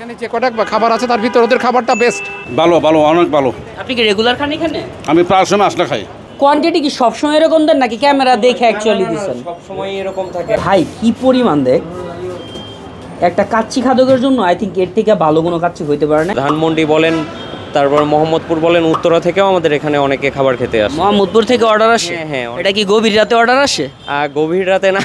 এখানে যে কটা খাবার আছে তার ভিতরে ওদের খাবারটা বেস্ট। ভালো ভালো, অনেক ভালো। আপনি কি রেগুলার খান এখানে? আমি প্রায় সময় আসলে খাই। কোয়ান্টিটি কি সবসময় এরকম দেন নাকি ক্যামেরা দেখে অ্যাকচুয়ালি দিচ্ছেন? সবসময় এরকম থাকে ভাই কি পরিমাণ দেখ, একটা কাচ্চি খাদকের জন্য আই থিঙ্ক এর থেকে ভালো কোনো কাচ্চি হইতে পারে না। ধানমন্ডি বলেন, তারপর মোহাম্মদপুর বলেন, উত্তরা থেকেও আমাদের এখানে অনেকে খাবার খেতে আসে। মোহাম্মদপুর থেকে অর্ডার আসে? হ্যাঁ। এটা কি গভীর রাতে অর্ডার আসে? গভীর রাতে না।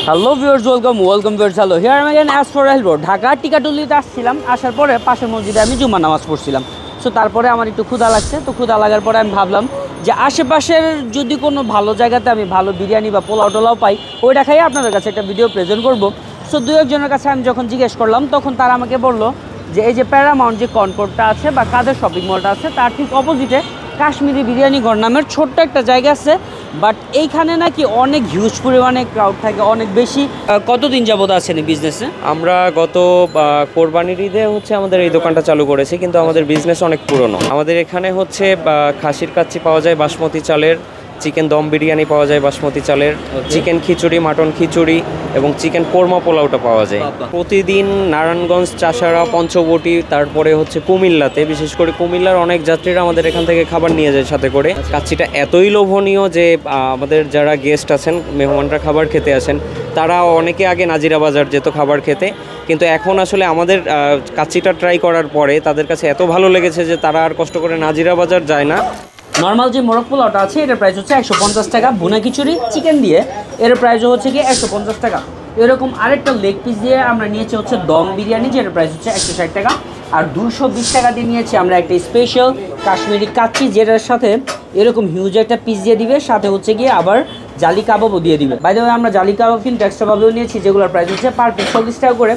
Hello viewers, welcome viewers. Hello, here I am as for হেলবো। ঢাকা টিকাটুলিতে আসছিলাম, আসার পরে পাশের মসজিদে আমি জুম্মা নামাজ পড়ছিলাম। সো তারপরে আমার একটু ক্ষুধা লাগছে, তো ক্ষুধা লাগার পরে আমি ভাবলাম যে আশেপাশের যদি কোনো ভালো জায়গাতে আমি ভালো বিরিয়ানি বা পোলাও টোলাও পাই, ওইটা খাইয়ে আপনাদের কাছে একটা ভিডিও প্রেজেন্ট করবো। সো দু একজনের কাছে আমি যখন জিজ্ঞেস করলাম, তখন তারা আমাকে বললো যে এই যে প্যারামাউন্ট যে কনকোর্টটা আছে বা কাদের শপিং মলটা আছে, তার ঠিক অপোজিটে কাশ্মীরি বিরিয়ানি ঘর নামের ছোট্ট একটা জায়গা আছে। বাট এইখানে নাকি অনেক হিউজ পরিমাণে ক্রাউড থাকে, অনেক বেশি। কতদিন যাবত আছেন এই বিজনেসে? আমরা গত কোরবানির ঈদে হচ্ছে আমাদের এই দোকানটা চালু করেছি, কিন্তু আমাদের বিজনেস অনেক পুরনো। আমাদের এখানে হচ্ছে খাসির কাচ্চি পাওয়া যায় বাসমতি চালের, চিকেন দম বিরিয়ানি পাওয়া যায় বাসমতি চালের, চিকেন খিচুড়ি, মাটন খিচুড়ি এবং চিকেন কোরমা পোলাওটা পাওয়া যায়। প্রতিদিন নারায়ণগঞ্জ, চাষাড়া, পঞ্চবটি, তারপরে হচ্ছে কুমিল্লাতে, বিশেষ করে কুমিল্লার অনেক যাত্রীরা আমাদের এখান থেকে খাবার নিয়ে যায় সাথে করে। কাচ্চিটা এতই লোভনীয় যে আমাদের যারা গেস্ট আছেন, মেহমানরা খাবার খেতে আসেন, তারা অনেকে আগে নাজিরা বাজার যেত খাবার খেতে, কিন্তু এখন আসলে আমাদের কাচ্চিটা ট্রাই করার পরে তাদের কাছে এত ভালো লেগেছে যে তারা আর কষ্ট করে নাজিরা বাজার যায় না। নর্মাল যে মোরগ পোলাওটা আছে এটার প্রাইস হচ্ছে 150 টাকা, ভুনা খিচুড়ি চিকেন দিয়ে এর প্রাইস হচ্ছে কি 150 টাকা। এরকম আরেকটা লেগ পিস দিয়ে আমরা নিয়েছি হচ্ছে দম বিরিয়ানি, যেটার প্রাইস হচ্ছে 160 টাকা। আর 220 টাকা দিয়ে নিয়েছি আমরা একটা স্পেশাল কাশ্মীরি কাচ্চি, যেটার সাথে এরকম হিউজ একটা পিস দিয়ে দিবে, সাথে হচ্ছে গিয়ে আবার জালি কাবাবও দিয়ে দিবে। বাই দ্য ওয়ে আমরা জালি কাবাব কিন্তু এক্সট্রাভাবেও নিয়েছি, যেগুলোর প্রাইস হচ্ছে পার পিস 40 টাকা করে।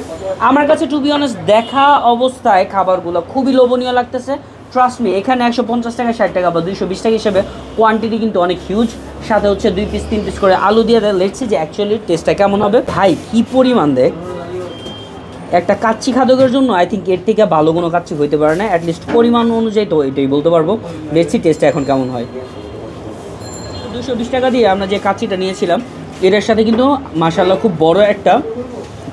আমার কাছে টু বি অনেস্ট দেখা অবস্থায় খাবারগুলো খুবই লোভনীয় লাগতেছে। ট্রাস্ট মি, এখানে 150 টাকা, 60 টাকা বা 220 টাকা হিসেবে কোয়ান্টিটি কিন্তু অনেক হিউজ। সাথে হচ্ছে 2 পিস 3 পিস করে আলু দিয়ে দেয়। লেটস সি যে অ্যাকচুয়ালি টেস্টটা কেমন হবে। ভাই কি পরিমাণ দেখ, একটা কাচ্চি খাদকের জন্য আই থিঙ্ক এর থেকে ভালো কোনো কাচ্চি হইতে পারে না, অ্যাটলিস্ট পরিমাণ অনুযায়ী তো এটাই বলতে পারবো। লেটস সি টেস্টটা এখন কেমন হয়। 220 টাকা দিয়ে আমরা যে কাচ্চিটা নিয়েছিলাম এটার সাথে কিন্তু মাশাআল্লাহ খুব বড় একটা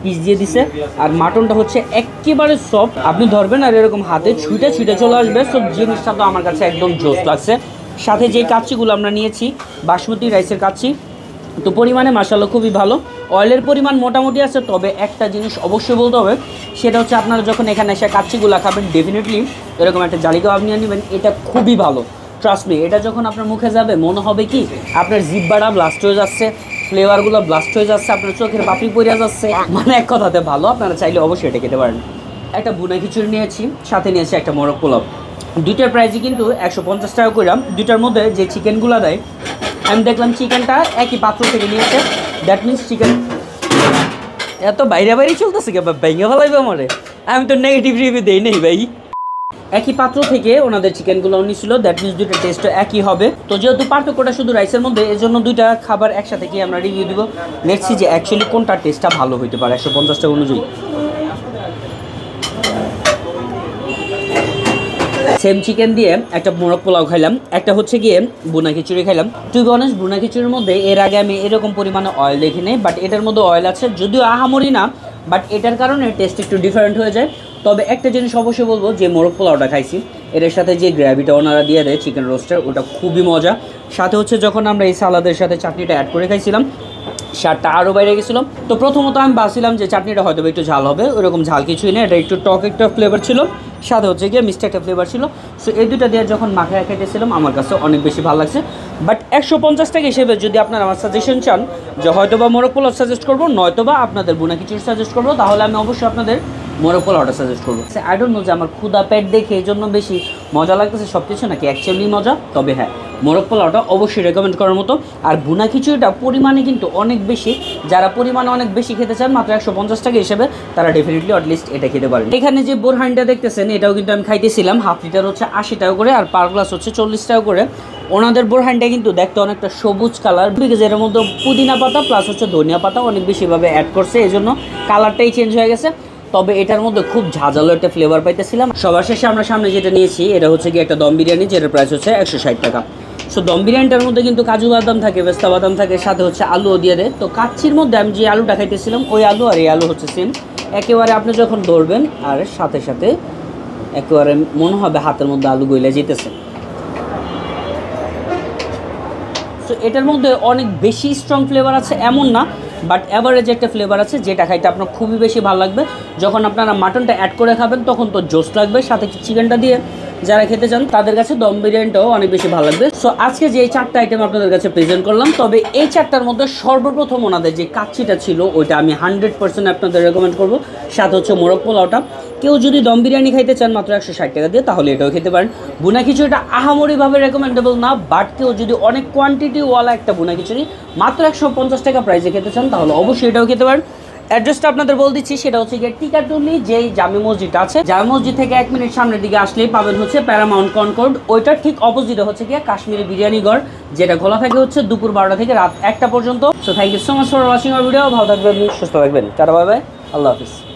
পিস দিয়ে দিছে। আর মাটনটা হচ্ছে একেবারে সফট, আপনি ধরবেন আর এরকম হাতে ছুটে ছুটে চলে আসবে। সব জিনিসটা তো আমার কাছে একদম জোস লাগছে। সাথে যে কাচ্চিগুলো আমরা নিয়েছি বাসমতি রাইসের কাচ্চি, তো পরিমাণে মাশাআল্লাহ খুবই ভালো। অয়েলের পরিমাণ মোটামুটি আছে, তবে একটা জিনিস অবশ্যই বলতে হবে, সেটা হচ্ছে আপনারা যখন এখানে এসে কাচ্চিগুলো খাবেন ডেফিনেটলি এরকম একটা জালি কাবাব নিয়ে নেবেন, এটা খুবই ভালো। ট্রাস্ট মি, এটা যখন আপনার মুখে যাবে মনে হবে কি আপনার জিহ্বাটা ব্লাস্ট হয়ে যাচ্ছে, ফ্লেভারগুলো ব্লাস্ট হয়ে যাচ্ছে, আপনার চোখের পাপড়ি পড়ে যাচ্ছে, মানে এক কথাতে ভালো। আপনারা চাইলে অবশ্যই এটা খেতে পারেন। একটা বুনা খিচুড়ি নিয়েছি, সাথে নিয়েছি একটা মোরগ পোলাও। দুইটার প্রাইসই কিন্তু 150 টাকা করলাম। দুইটার মধ্যে যে চিকেনগুলো দেয় আমি দেখলাম চিকেনটা একই পাত্র থেকে নিয়েছে। দ্যাট মিনস চিকেন এত বাইরে বাইরে চলতেছে কি ভেঙে ফেলাইবে আমারে, আমি তো নেগেটিভ রিভিউ দেই নেই ভাই। একই পাত্র থেকে ওনাদের চিকেনগুলো নিয়েছিল, দ্যাট মিনস দুইটা টেস্ট একই হবে। তো যেহেতু পার্থক্যটা শুধু রাইসের মধ্যে, এই জন্য দুইটা খাবার একসাথে কি আমরা রিভিউ দিব। লেটস সি যে অ্যাকচুয়ালি কোনটা টেস্টটা ভালো হইতে পারে 150 টাকা অনুযায়ী। সেম চিকেন দিয়ে একটা মোরগ পোলাও খাইলাম, একটা হচ্ছে গিয়ে বুনা খিচুড়ি খাইলাম। টু বি অনেস্ট বুনা খিচুড়ির মধ্যে এর আগে আমি এরকম পরিমাণে অয়েল দেখি নাই, বাট এটার মধ্যে অয়েল আছে, যদিও আহামরি না, বাট এটার কারণে টেস্ট একটু ডিফারেন্ট হয়ে যায়। তবে একটা জিনিস অবশ্যই বলবো, যে মোরগ পোলাওটা খাইছি এর সাথে যে গ্রেভিটা ওনারা দিয়ে দেয় চিকেন রোস্টের, ওটা খুবই মজা। সাথে হচ্ছে যখন আমরা এই সালাদের সাথে চাটনিটা অ্যাড করে খাইছিলাম, স্বাদটা আরও বাইরে গেছিলাম। তো প্রথমত আমি ভাবছিলাম যে চাটনিটা হয়তো একটু ঝাল হবে, ওরকম ঝাল কিছুই নেই, এটা একটু টক একটা ফ্লেভার ছিল, সাথে হচ্ছে গিয়ে মিষ্টি একটা ফ্লেভার ছিল। সো এই দুটো দিয়ে যখন মাখায় খেতেছিলাম আমার কাছে অনেক বেশি ভালো লাগছে। বাট 150 টাকা হিসেবে যদি আপনারা আমার সাজেশন চান যে হয়তো বা মোরগ পোলাও সাজেস্ট করবো, নয়তো বা আপনাদের বুনা খিচুড়ি সাজেস্ট করবো, তাহলে আমি অবশ্যই আপনাদের মোরগ পোলাওটা সাজেস্ট করবো। আই ডোন্ট নো যে আমার ক্ষুদা পেট দেখে এই জন্য বেশি মজা লাগতেছে সব কিছু নাকি অ্যাকচুয়ালি মজা। তবে হ্যাঁ, মোরগ পোলাওটা অবশ্যই রেকমেন্ড করার মতো। আর বুনা খিচুড়িটা পরিমাণে কিন্তু অনেক বেশি, যারা পরিমাণে অনেক বেশি খেতে চান মাত্র 150 টাকা হিসেবে, তারা ডেফিনেটলি অ্যাটলিস্ট এটা খেতে পারেন। এখানে যে বোরহানটা দেখতেছেন এটাও কিন্তু আমি খাইতেছিলাম, হাফ লিটার হচ্ছে 80 টাকা করে, আর পার গ্লাস হচ্ছে 40 টাকা করে। ওনাদের বোরহানটা কিন্তু দেখতে অনেকটা সবুজ কালার, বিকজ এর মধ্যে পুদিনা পাতা প্লাস হচ্ছে ধনিয়া পাতা অনেক বেশিভাবে অ্যাড করছে, এই জন্য কালারটাই চেঞ্জ হয়ে গেছে। তবে এটার মধ্যে খুব ঝাঁঝালো একটা ফ্লেভার পাইতেছিলাম। সবার শেষে আমরা সামনে যেটা নিয়েছি এটা হচ্ছে কি একটা দম বিরিয়ানি, যেটার প্রাইস হচ্ছে 160 টাকা। সো দম বিরিয়ানিটার মধ্যে কিন্তু কাজু বাদাম থাকে, পেস্তা বাদাম থাকে, সাথে হচ্ছে আলুও দিয়ে দেয়। তো কাচ্চির মধ্যে আমি যে আলুটা খাইতেছিলাম ওই আলু আর এই আলু হচ্ছে সেম, একেবারে আপনি যখন ধরবেন আর সাথে সাথে একেবারে মনে হবে হাতের মধ্যে আলু গইলে যেতেছে। সো এটার মধ্যে অনেক বেশি স্ট্রং ফ্লেভার আছে এমন না, বাট অ্যাভারেজ একটা ফ্লেভার আছে যেটা খাইতে আপনার খুবই বেশি ভালো লাগবে। যখন আপনারা মাটনটা অ্যাড করে খাবেন তখন তো জোস লাগবে, সাথে চিকেনটা দিয়ে যারা খেতে চান তাদের কাছে দম বিরিয়ানিটাও অনেক বেশি ভালো লাগবে। সো আজকে যে এই 4টা আইটেম আপনাদের কাছে প্রেজেন্ট করলাম, তবে এই 4টার মধ্যে সর্বপ্রথম ওনাদের যে কাচ্চিটা ছিল ওইটা আমি 100% আপনাদের রেকমেন্ড করবো। সাথে হচ্ছে মোরগ পোলাওটা। কেউ যদি দম বিরিয়ানি খাইতে চান মাত্র 160 টাকা দিয়ে, তাহলে এটাও খেতে পারেন। বুনা খিচুড়িটা আহামরিভাবে রেকমেন্ডেবল না, বাট কেউ যদি অনেক কোয়ান্টিটিওয়ালা একটা বুনা খিচুড়ি মাত্র 150 টাকা প্রাইসে খেতে চান তাহলে অবশ্যই এটাও খেতে পারেন। অ্যাড্রেসটা আপনাদের বলে দিচ্ছি, সেটা হচ্ছে গিয়ে টিকাটুলি যেই জামে মসজিদটা আছে, জামে মসজিদ থেকে 1 মিনিট সামনের দিকে আসলেই পাবেন হচ্ছে প্যারামাউন্ট কনকর্ড। ওইটার ঠিক অপোজিটে হচ্ছে গিয়ে কাশ্মীরি বিরিয়ানি ঘর, যেটা খোলা থাকে হচ্ছে দুপুর 12টা থেকে রাত 1টা পর্যন্ত। So thank you so much for watching our video. ভালো থাকবেন, সুস্থ থাকবেন, টাটা বাই বাই, আল্লাহ হাফিজ।